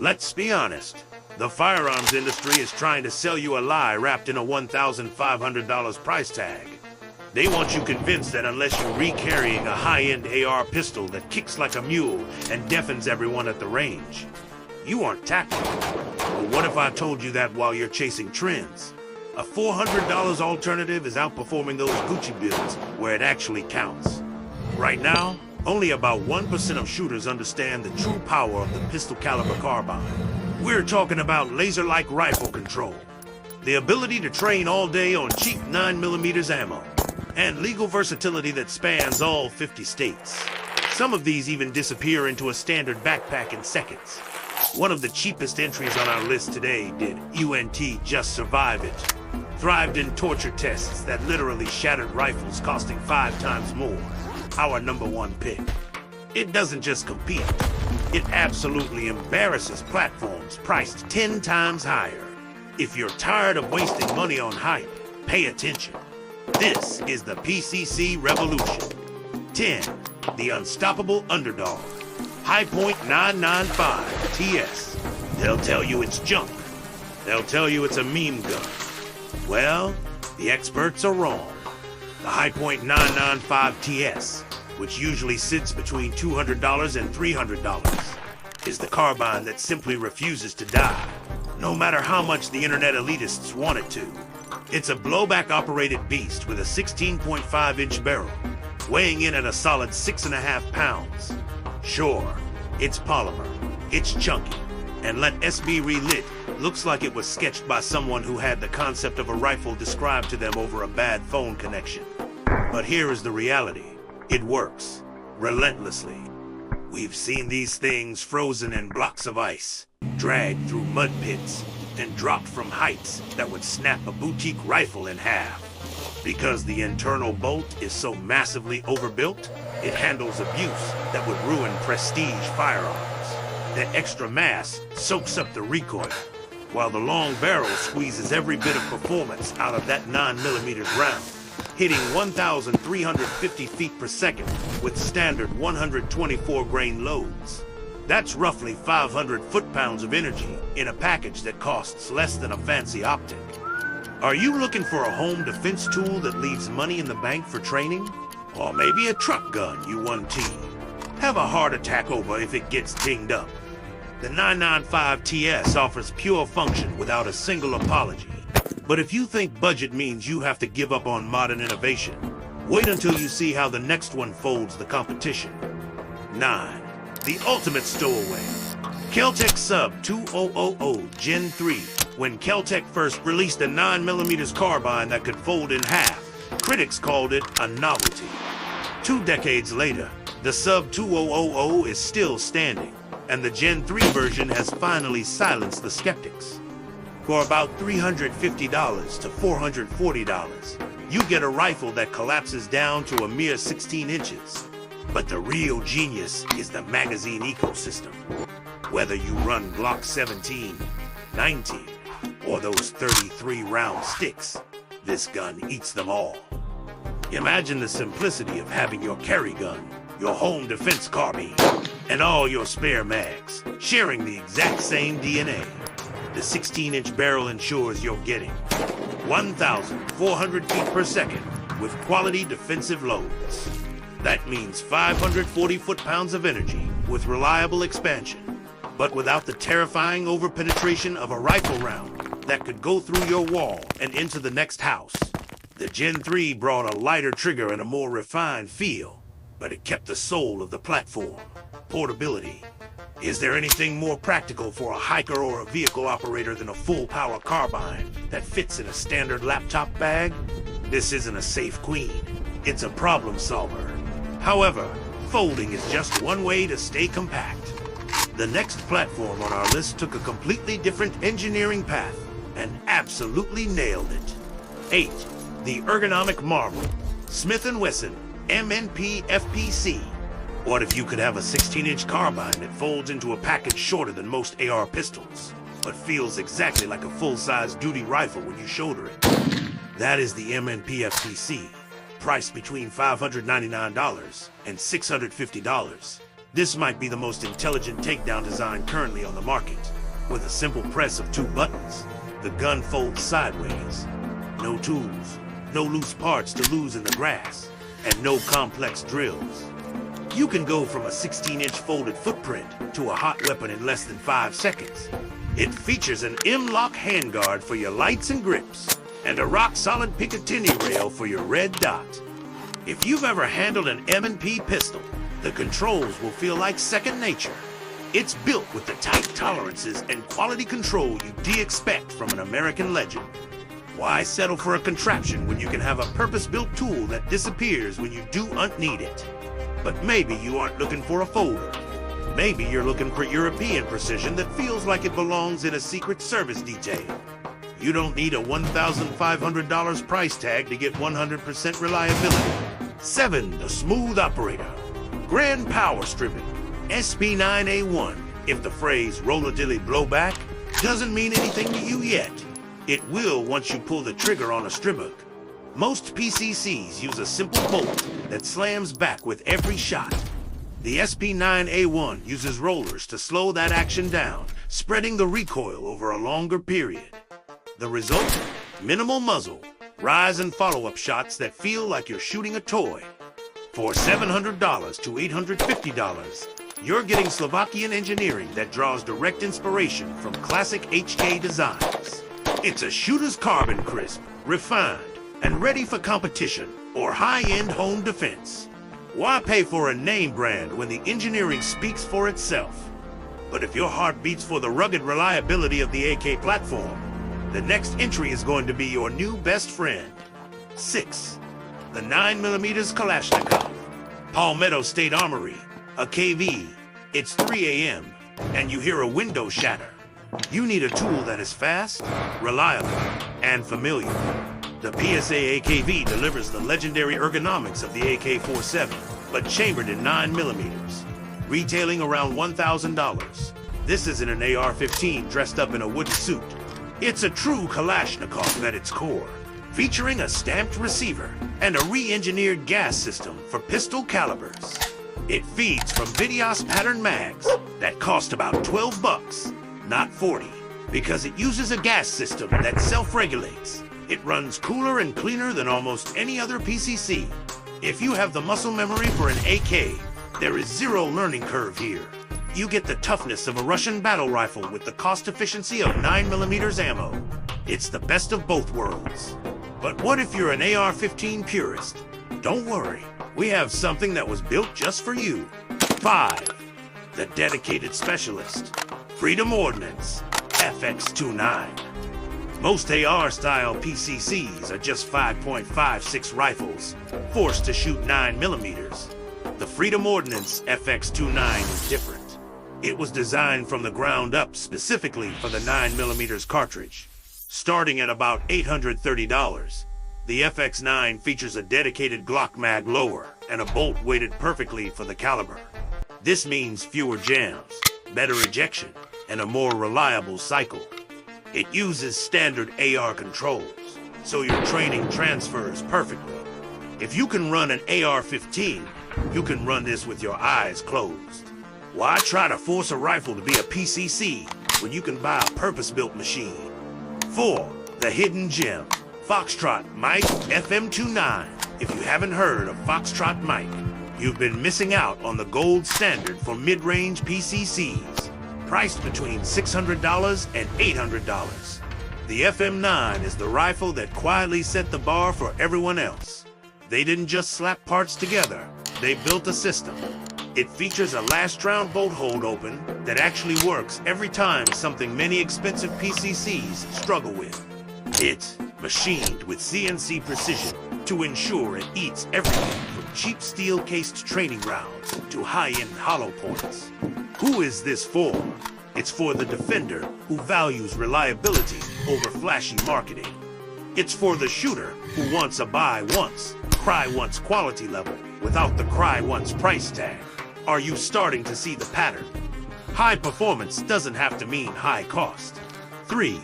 Let's be honest. The firearms industry is trying to sell you a lie wrapped in a $1,500 price tag. They want you convinced that unless you're re-carrying a high-end AR pistol that kicks like a mule and deafens everyone at the range, you aren't tactical. But what if I told you that while you're chasing trends? A $400 alternative is outperforming those Gucci builds where it actually counts. Right now, only about 1% of shooters understand the true power of the pistol caliber carbine. We're talking about laser-like rifle control, the ability to train all day on cheap 9mm ammo, and legal versatility that spans all 50 states. Some of these even disappear into a standard backpack in seconds. One of the cheapest entries on our list today did UNT just survive it. Thrived in torture tests that literally shattered rifles costing 5 times more. Our #1 pick. It doesn't just compete. It absolutely embarrasses platforms priced 10 times higher. If you're tired of wasting money on hype, pay attention. This is the PCC revolution. 10. The unstoppable underdog. Hi-Point 995 TS. They'll tell you it's junk. They'll tell you it's a meme gun. Well, the experts are wrong. The Hi-Point 995 TS, which usually sits between $200 and $300, is the carbine that simply refuses to die, no matter how much the internet elitists want it to. It's a blowback-operated beast with a 16.5-inch barrel, weighing in at a solid 6.5 pounds. Sure, it's polymer, it's chunky, and let SB Relit looks like it was sketched by someone who had the concept of a rifle described to them over a bad phone connection. But here is the reality. It works, relentlessly. We've seen these things frozen in blocks of ice, dragged through mud pits, and dropped from heights that would snap a boutique rifle in half. Because the internal bolt is so massively overbuilt, it handles abuse that would ruin prestige firearms. That extra mass soaks up the recoil, while the long barrel squeezes every bit of performance out of that 9mm round, hitting 1,350 feet per second with standard 124 grain loads. That's roughly 500 foot-pounds of energy in a package that costs less than a fancy optic. Are you looking for a home defense tool that leaves money in the bank for training? Or maybe a truck gun you 1T? Have a heart attack over if it gets dinged up. The 995 TS offers pure function without a single apology. But if you think budget means you have to give up on modern innovation, wait until you see how the next one folds the competition. 9. The ultimate stowaway. Kel-Tec Sub 2000 Gen 3. When Kel-Tec first released a 9mm carbine that could fold in half, critics called it a novelty. 2 decades later, the Sub 2000 is still standing, and the Gen 3 version has finally silenced the skeptics. For about $350 to $440, you get a rifle that collapses down to a mere 16 inches. But the real genius is the magazine ecosystem. Whether you run Glock 17, 19, or those 33-round sticks, this gun eats them all. Imagine the simplicity of having your carry gun, your home defense carbine, and all your spare mags, sharing the exact same DNA. The 16-inch barrel ensures you're getting 1,400 feet per second with quality defensive loads. That means 540 foot-pounds of energy with reliable expansion, but without the terrifying overpenetration of a rifle round that could go through your wall and into the next house. The Gen 3 brought a lighter trigger and a more refined feel, but it kept the soul of the platform, portability. Is there anything more practical for a hiker or a vehicle operator than a full-power carbine that fits in a standard laptop bag? This isn't a safe queen. It's a problem solver. However, folding is just one way to stay compact. The next platform on our list took a completely different engineering path and absolutely nailed it. 8. The ergonomic marvel, Smith & Wesson M&P FPC. What if you could have a 16-inch carbine that folds into a package shorter than most AR pistols, but feels exactly like a full-size duty rifle when you shoulder it? That is the M&P FPC, priced between $599 and $650. This might be the most intelligent takedown design currently on the market. With a simple press of 2 buttons, the gun folds sideways. No tools, no loose parts to lose in the grass, and no complex drills. You can go from a 16-inch folded footprint to a hot weapon in less than 5 seconds. It features an M-lock handguard for your lights and grips, and a rock-solid Picatinny rail for your red dot. If you've ever handled an M&P pistol, the controls will feel like second nature. It's built with the tight tolerances and quality control you'd expect from an American legend. Why settle for a contraption when you can have a purpose-built tool that disappears when you do need it? But maybe you aren't looking for a folder. Maybe you're looking for European precision that feels like it belongs in a Secret Service detail. You don't need a $1,500 price tag to get 100% reliability. 7. The Smooth Operator. Grand Power Stripping. SP9A1. If the phrase roller-dilly blowback doesn't mean anything to you yet, it will once you pull the trigger on a stribbook. Most PCCs use a simple bolt that slams back with every shot. The SP9A1 uses rollers to slow that action down, spreading the recoil over a longer period. The result? Minimal muzzle, rise and follow-up shots that feel like you're shooting a toy. For $700 to $850, you're getting Slovakian engineering that draws direct inspiration from classic HK designs. It's a shooter's carbon crisp, refined, and ready for competition or high-end home defense. Why pay for a name brand when the engineering speaks for itself? But if your heart beats for the rugged reliability of the AK platform, the next entry is going to be your new best friend. 6. The 9mm Kalashnikov. Palmetto State Armory, a KV. It's 3 a.m., and you hear a window shatter. You need a tool that is fast, reliable, and familiar. The PSA AKV delivers the legendary ergonomics of the AK-47, but chambered in 9mm, retailing around $1,000. This isn't an AR-15 dressed up in a wooden suit. It's a true Kalashnikov at its core, featuring a stamped receiver and a re-engineered gas system for pistol calibers. It feeds from Vidios pattern mags that cost about $12, not $40, because it uses a gas system that self-regulates. It runs cooler and cleaner than almost any other PCC. If you have the muscle memory for an AK, there is zero learning curve here. You get the toughness of a Russian battle rifle with the cost efficiency of 9mm ammo. It's the best of both worlds. But what if you're an AR-15 purist? Don't worry, we have something that was built just for you. 5. The Dedicated Specialist. Freedom Ordnance, FX29. Most AR-style PCCs are just 5.56 rifles, forced to shoot 9mm. The Freedom Ordnance FX29 is different. It was designed from the ground up specifically for the 9mm cartridge. Starting at about $830, the FX9 features a dedicated Glock mag lower and a bolt weighted perfectly for the caliber. This means fewer jams, better ejection, and a more reliable cycle. It uses standard AR controls, so your training transfers perfectly. If you can run an AR-15, you can run this with your eyes closed. Why try to force a rifle to be a PCC when you can buy a purpose-built machine? 4. The Hidden Gem. Foxtrot Mike FM29. If you haven't heard of Foxtrot Mike, you've been missing out on the gold standard for mid-range PCCs. Priced between $600 and $800. The FM9 is the rifle that quietly set the bar for everyone else. They didn't just slap parts together, they built a system. It features a last round bolt hold open that actually works every time, something many expensive PCCs struggle with. It's machined with CNC precision to ensure it eats everything from cheap steel-cased training rounds to high-end hollow points. Who is this for? It's for the defender who values reliability over flashy marketing. It's for the shooter who wants a buy once, cry once quality level without the cry once price tag. Are you starting to see the pattern? High performance doesn't have to mean high cost. 3.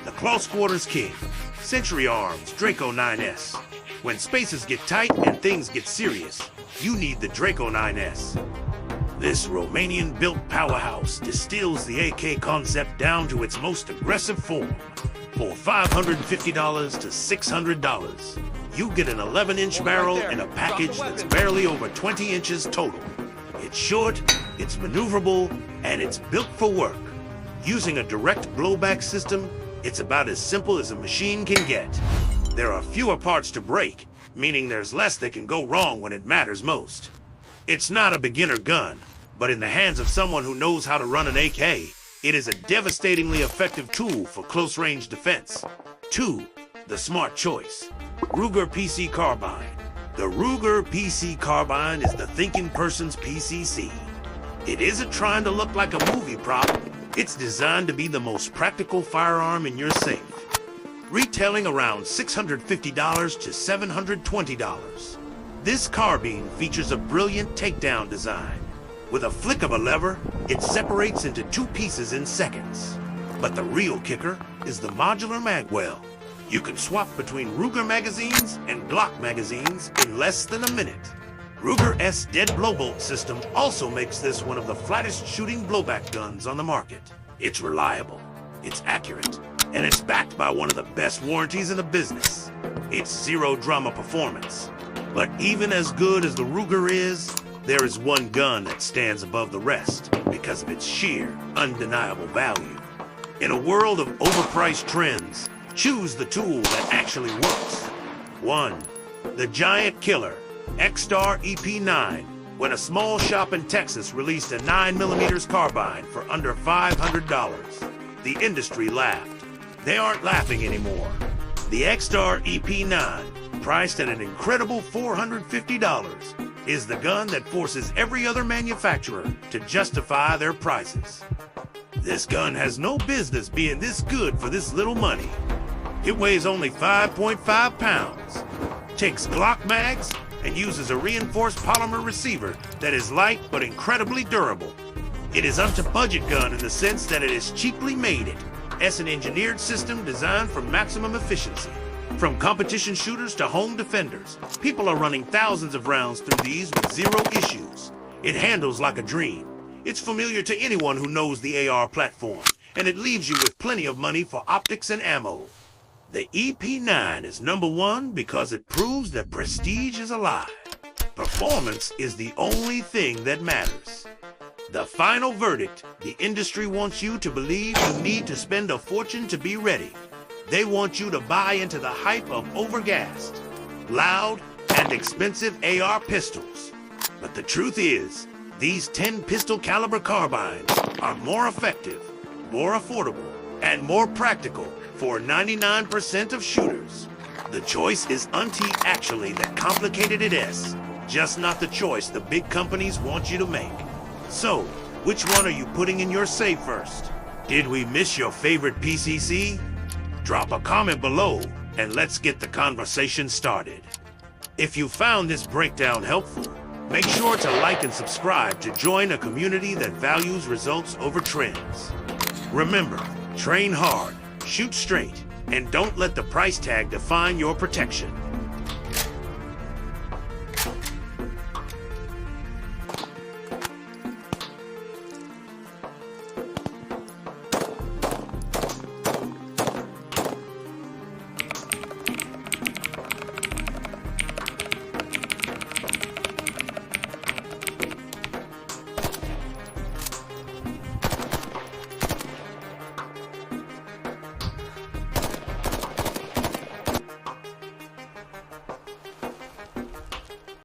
The Close Quarters King. Century Arms Draco 9S. When spaces get tight and things get serious, you need the Draco 9S. This Romanian-built powerhouse distills the AK concept down to its most aggressive form. For $550 to $600, you get an 11-inch barrel in a package that's barely over 20 inches total. It's short, it's maneuverable, and it's built for work. Using a direct blowback system, it's about as simple as a machine can get. There are fewer parts to break, meaning there's less that can go wrong when it matters most. It's not a beginner gun, but in the hands of someone who knows how to run an AK, it is a devastatingly effective tool for close-range defense. 2. The smart choice. Ruger PC Carbine. The Ruger PC Carbine is the thinking person's PCC. It isn't trying to look like a movie prop. It's designed to be the most practical firearm in your safe. Retailing around $650 to $720. This carbine features a brilliant takedown design. With a flick of a lever, it separates into 2 pieces in seconds. But the real kicker is the modular magwell. You can swap between Ruger magazines and Glock magazines in less than a minute. Ruger S dead blowbolt system also makes this one of the flattest shooting blowback guns on the market. It's reliable, it's accurate, and it's backed by one of the best warranties in the business. It's zero drama performance. But even as good as the Ruger is, there is one gun that stands above the rest because of its sheer, undeniable value. In a world of overpriced trends, choose the tool that actually works. 1. The giant killer, X-Star EP9, when a small shop in Texas released a 9mm carbine for under $500. The industry laughed. They aren't laughing anymore. The X-Star EP9, priced at an incredible $450, is the gun that forces every other manufacturer to justify their prices. This gun has no business being this good for this little money. It weighs only 5.5 pounds, takes Glock mags, and uses a reinforced polymer receiver that is light but incredibly durable. It is up to budget gun in the sense that it is cheaply made as an engineered system designed for maximum efficiency. From competition shooters to home defenders, people are running thousands of rounds through these with zero issues. It handles like a dream. It's familiar to anyone who knows the AR platform, and it leaves you with plenty of money for optics and ammo. The EP9 is number 1 because it proves that prestige is alive. Performance is the only thing that matters. The final verdict: the industry wants you to believe you need to spend a fortune to be ready. They want you to buy into the hype of overgassed, loud, and expensive AR pistols. But the truth is, these 10 pistol caliber carbines are more effective, more affordable, and more practical for 99% of shooters. The choice is actually that complicated it is, just not the choice the big companies want you to make. So, which one are you putting in your safe first? Did we miss your favorite PCC? Drop a comment below and let's get the conversation started. If you found this breakdown helpful, make sure to like and subscribe to join a community that values results over trends. Remember, train hard, shoot straight, and don't let the price tag define your protection.